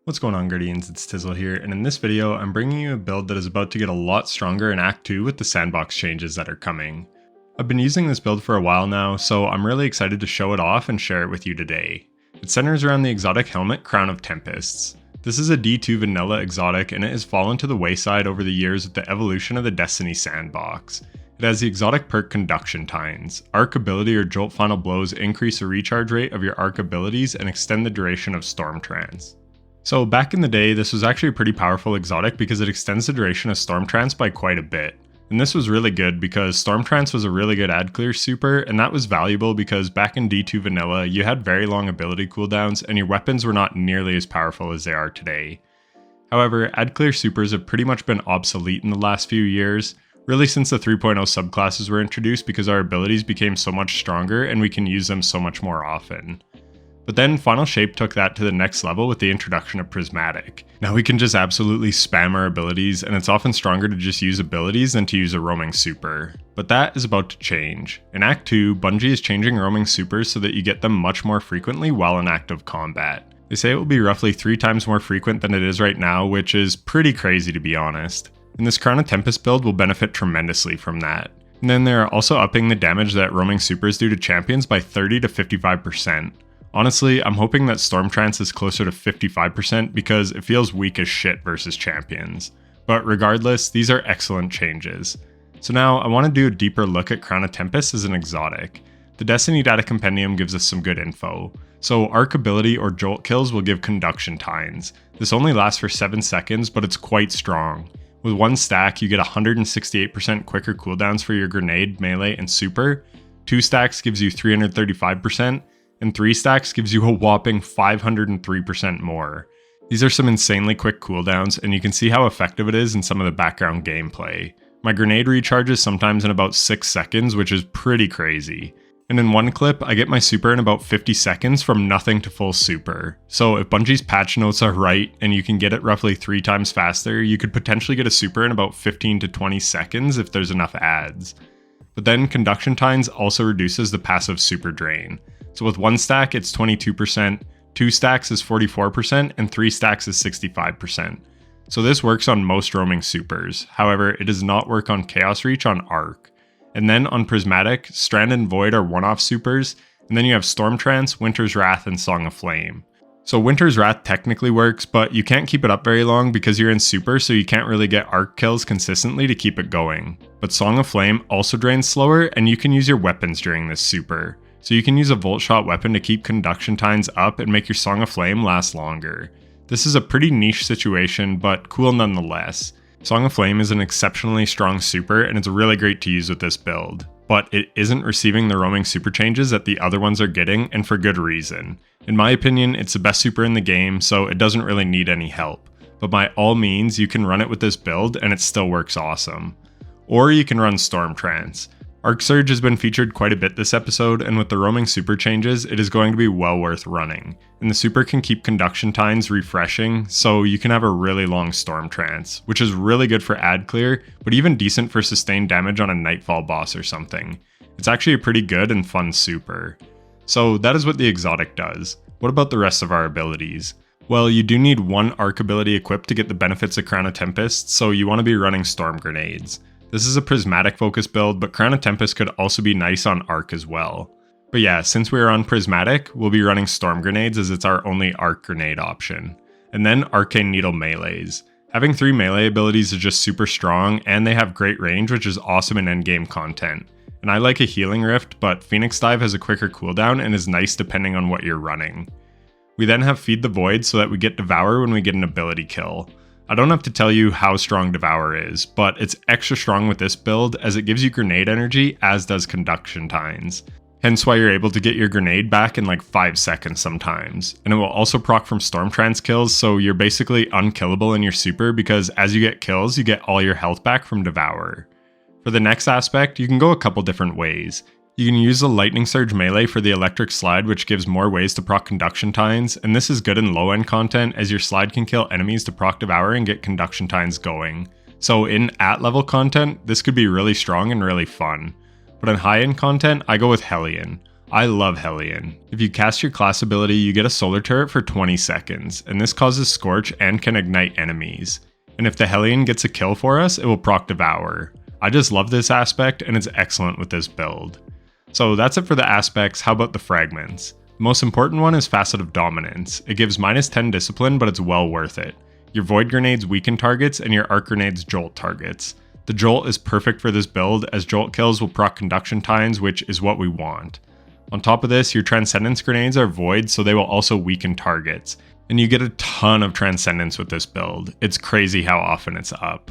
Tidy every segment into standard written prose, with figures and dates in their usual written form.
What's going on, Guardians? It's Tizzle here, and in this video, I'm bringing you a build that is about to get a lot stronger in Act 2 with the sandbox changes that are coming. I've been using this build for a while now, so I'm really excited to show it off and share it with you today. It centers around the exotic helmet Crown of Tempests. This is a D2 vanilla exotic, and it has fallen to the wayside over the years with the evolution of the Destiny sandbox. It has the exotic perk Conduction Tines. Arc ability or Jolt Final Blows increase the recharge rate of your arc abilities and extend the duration of Stormtrance. So back in the day, this was actually a pretty powerful exotic because it extends the duration of Stormtrance by quite a bit. And this was really good because Stormtrance was a really good ad clear super, and that was valuable because back in D2 vanilla, you had very long ability cooldowns and your weapons were not nearly as powerful as they are today. However, ad clear supers have pretty much been obsolete in the last few years, really since the 3.0 subclasses were introduced because our abilities became so much stronger and we can use them so much more often. But then Final Shape took that to the next level with the introduction of Prismatic. Now we can just absolutely spam our abilities, and it's often stronger to just use abilities than to use a roaming super. But that is about to change. In Act 2, Bungie is changing roaming supers so that you get them much more frequently while in active combat. They say it will be roughly 3 times more frequent than it is right now, which is pretty crazy to be honest. And this Crown of Tempest build will benefit tremendously from that. And then they're also upping the damage that roaming supers do to champions by 30 to 55%. Honestly, I'm hoping that Stormtrance is closer to 55% because it feels weak as shit versus champions. But regardless, these are excellent changes. So now I want to do a deeper look at Crown of Tempests as an exotic. The Destiny Data Compendium gives us some good info. So Arc ability or Jolt kills will give Conduction Tines. This only lasts for 7 seconds, but it's quite strong. With 1 stack, you get 168% quicker cooldowns for your grenade, melee, and super. 2 stacks gives you 335%. And 3 stacks gives you a whopping 503% more. These are some insanely quick cooldowns, and you can see how effective it is in some of the background gameplay. My grenade recharges sometimes in about 6 seconds, which is pretty crazy. And in one clip, I get my super in about 50 seconds from nothing to full super. So if Bungie's patch notes are right, and you can get it roughly 3 times faster, you could potentially get a super in about 15 to 20 seconds if there's enough ads. But then Conduction Tines also reduces the passive super drain. So with 1 stack, it's 22%, 2 stacks is 44%, and 3 stacks is 65%. So this works on most roaming supers. However, it does not work on Chaos Reach on Arc. And then on Prismatic, Strand and Void are one-off supers, and then you have Stormtrance, Winter's Wrath, and Song of Flame. So Winter's Wrath technically works, but you can't keep it up very long because you're in super, so you can't really get arc kills consistently to keep it going. But Song of Flame also drains slower, and you can use your weapons during this super. So you can use a Volt Shot weapon to keep Conduction Tines up and make your Song of Flame last longer. This is a pretty niche situation, but cool nonetheless. Song of Flame is an exceptionally strong super, and it's really great to use with this build. But it isn't receiving the roaming super changes that the other ones are getting, and for good reason. In my opinion, it's the best super in the game, so it doesn't really need any help. But by all means, you can run it with this build, and it still works awesome. Or you can run Stormtrance. Arc Surge has been featured quite a bit this episode, and with the roaming super changes, it is going to be well worth running. And the super can keep Conduction Tines refreshing, so you can have a really long Stormtrance, which is really good for ad clear, but even decent for sustained damage on a Nightfall boss or something. It's actually a pretty good and fun super. So that is what the exotic does. What about the rest of our abilities? Well, you do need 1 arc ability equipped to get the benefits of Crown of Tempest, so you want to be running Storm Grenades. This is a Prismatic focus build, but Crown of Tempest could also be nice on Arc as well. But yeah, since we are on Prismatic, we'll be running Storm Grenades as it's our only Arc grenade option. And then Arcane Needle melees. Having 3 melee abilities is just super strong, and they have great range, which is awesome in endgame content. And I like a Healing Rift, but Phoenix Dive has a quicker cooldown and is nice depending on what you're running. We then have Feed the Void so that we get Devour when we get an ability kill. I don't have to tell you how strong Devour is, but it's extra strong with this build as it gives you grenade energy, as does Conduction Tines. Hence why you're able to get your grenade back in like 5 seconds sometimes. And it will also proc from Stormtrance kills, so you're basically unkillable in your super because as you get kills, you get all your health back from Devour. For the next aspect, you can go a couple different ways. You can use the Lightning Surge melee for the Electric Slide, which gives more ways to proc Conduction Tines, and this is good in low-end content as your slide can kill enemies to proc Devour and get Conduction Tines going. So in at-level content, this could be really strong and really fun. But in high-end content, I go with Hellion. I love Hellion. If you cast your class ability, you get a solar turret for 20 seconds, and this causes Scorch and can ignite enemies. And if the Hellion gets a kill for us, it will proc Devour. I just love this aspect, and it's excellent with this build. So that's it for the aspects. How about the fragments? The most important one is Facet of Dominance. It gives -10 discipline, but it's well worth it. Your Void Grenades weaken targets, and your Arc Grenades jolt targets. The Jolt is perfect for this build, as Jolt kills will proc Conduction Tines, which is what we want. On top of this, your Transcendence Grenades are void, so they will also weaken targets. And you get a ton of Transcendence with this build. It's crazy how often it's up.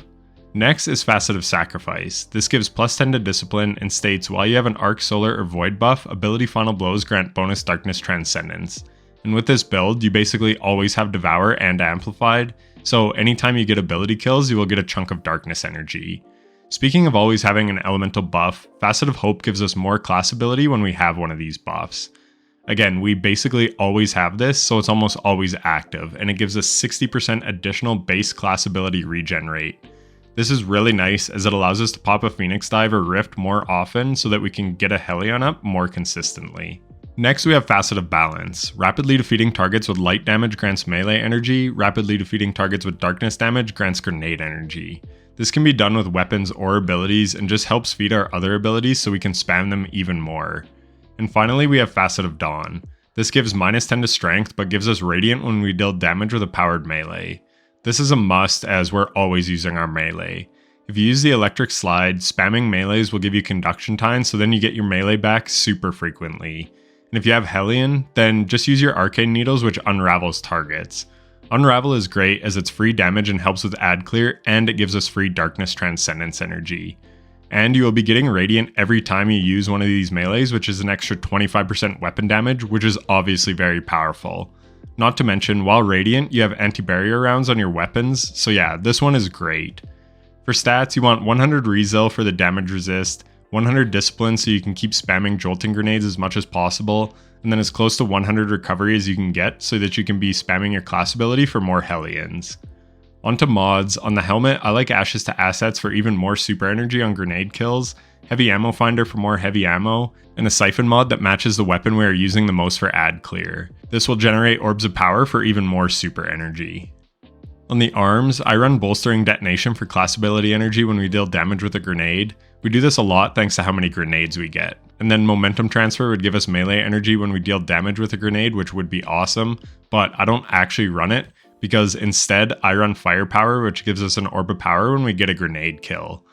Next is Facet of Sacrifice. This gives +10 to Discipline and states while you have an Arc, Solar, or Void buff, ability Final Blows grant bonus Darkness Transcendence. And with this build, you basically always have Devour and Amplified, so anytime you get ability kills, you will get a chunk of Darkness energy. Speaking of always having an elemental buff, Facet of Hope gives us more class ability when we have one of these buffs. Again, we basically always have this, so it's almost always active, and it gives us 60% additional base class ability regen rate. This is really nice as it allows us to pop a Phoenix Dive or Rift more often so that we can get a Hellion up more consistently. Next we have Facet of Balance. Rapidly defeating targets with light damage grants melee energy, rapidly defeating targets with darkness damage grants grenade energy. This can be done with weapons or abilities and just helps feed our other abilities so we can spam them even more. And finally we have Facet of Dawn. This gives -10 to strength but gives us radiant when we deal damage with a powered melee. This is a must as we're always using our melee. If you use the electric slide, spamming melees will give you conduction time, so then you get your melee back super frequently. And if you have Hellion, then just use your arcane needles which unravels targets. Unravel is great as it's free damage and helps with ad clear, and it gives us free darkness transcendence energy. And you will be getting radiant every time you use one of these melees, which is an extra 25% weapon damage, which is obviously very powerful. Not to mention, while radiant, you have anti-barrier rounds on your weapons, so yeah, this one is great. For stats, you want 100 Rezel for the damage resist, 100 discipline so you can keep spamming jolting grenades as much as possible, and then as close to 100 recovery as you can get so that you can be spamming your class ability for more Hellions. Onto mods. On the helmet, I like Ashes to Assets for even more super energy on grenade kills, Heavy Ammo Finder for more heavy ammo, and a Siphon mod that matches the weapon we are using the most for ad clear. This will generate Orbs of Power for even more super energy. On the arms, I run Bolstering Detonation for class ability energy when we deal damage with a grenade. We do this a lot thanks to how many grenades we get. And then Momentum Transfer would give us melee energy when we deal damage with a grenade, which would be awesome, but I don't actually run it because instead I run Firepower, which gives us an Orb of Power when we get a grenade kill.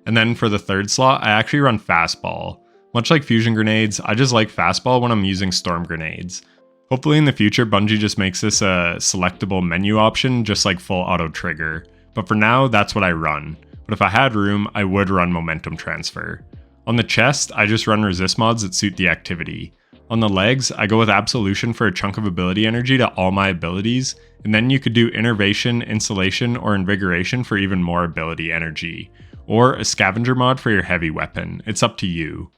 And then for the third slot, I actually run Fastball. Much like Fusion Grenades, I just like Fastball when I'm using Storm Grenades. Hopefully in the future, Bungie just makes this a selectable menu option, just like full auto trigger. But for now, that's what I run. But if I had room, I would run Momentum Transfer. On the chest, I just run resist mods that suit the activity. On the legs, I go with Absolution for a chunk of ability energy to all my abilities, and then you could do Innervation, Insulation, or Invigoration for even more ability energy. Or a Scavenger mod for your heavy weapon. It's up to you.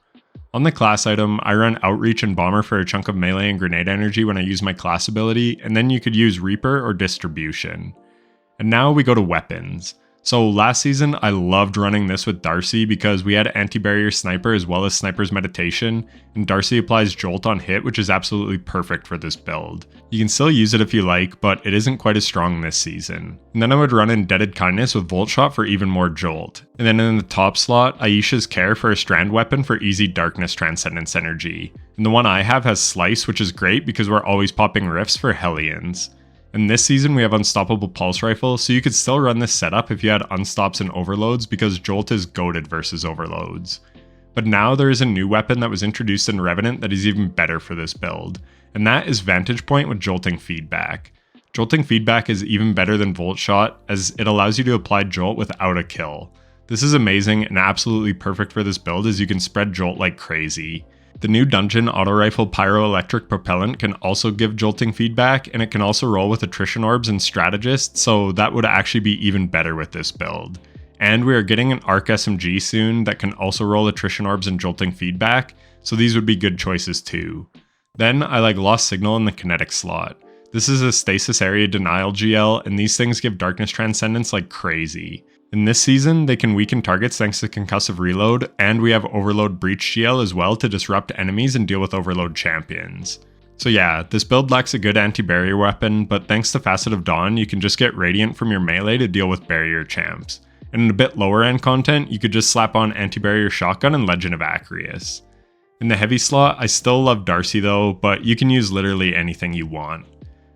On the class item, I run Outreach and Bomber for a chunk of melee and grenade energy when I use my class ability, and then you could use Reaper or Distribution. And now we go to weapons. So last season, I loved running this with Darcy because we had Anti-Barrier Sniper as well as Sniper's Meditation, and Darcy applies Jolt on hit, which is absolutely perfect for this build. You can still use it if you like, but it isn't quite as strong this season. And then I would run Indebted Kindness with Volt Shot for even more Jolt. And then in the top slot, Aisha's Care for a Strand Weapon for easy Darkness Transcendence energy. And the one I have has Slice, which is great because we're always popping Rifts for Hellions. And this season we have Unstoppable Pulse Rifle, so you could still run this setup if you had Unstops and Overloads because Jolt is goated versus Overloads. But now there is a new weapon that was introduced in Revenant that is even better for this build, and that is Vantage Point with Jolting Feedback. Jolting Feedback is even better than Volt Shot as it allows you to apply Jolt without a kill. This is amazing and absolutely perfect for this build as you can spread Jolt like crazy. The new dungeon auto rifle Pyroelectric Propellant can also give jolting feedback, and it can also roll with attrition orbs and strategist, so that would actually be even better with this build. And we are getting an Arc SMG soon that can also roll attrition orbs and jolting feedback, so these would be good choices too. Then I like Lost Signal in the kinetic slot. This is a stasis area denial GL, and these things give darkness transcendence like crazy. In this season, they can weaken targets thanks to concussive reload, and we have overload breach GL as well to disrupt enemies and deal with overload champions. So yeah, this build lacks a good anti-barrier weapon, but thanks to Facet of Dawn, you can just get Radiant from your melee to deal with barrier champs. And in a bit lower end content, you could just slap on anti-barrier shotgun and Legend of Acreus. In the heavy slot, I still love Darcy though, but you can use literally anything you want.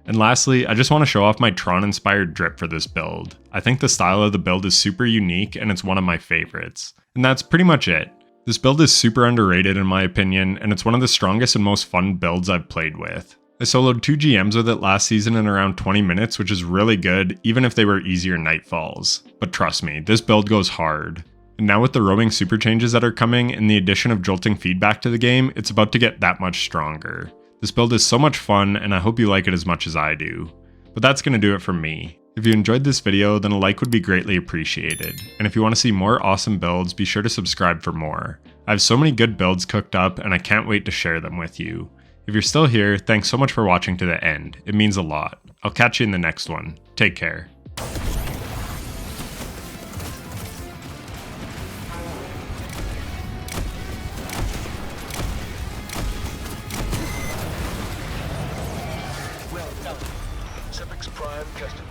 And lastly, I just want to show off my Tron inspired drip for this build. I think the style of the build is super unique and it's one of my favorites. And that's pretty much it. This build is super underrated in my opinion, and it's one of the strongest and most fun builds I've played with. I soloed 2 GMs with it last season in around 20 minutes, which is really good, even if they were easier nightfalls. But trust me, this build goes hard. And now with the roaming super changes that are coming and the addition of jolting feedback to the game, it's about to get that much stronger. This build is so much fun, and I hope you like it as much as I do. But that's going to do it from me. If you enjoyed this video, then a like would be greatly appreciated. And if you want to see more awesome builds, be sure to subscribe for more. I have so many good builds cooked up, and I can't wait to share them with you. If you're still here, thanks so much for watching to the end. It means a lot. I'll catch you in the next one. Take care. Prime tested quick.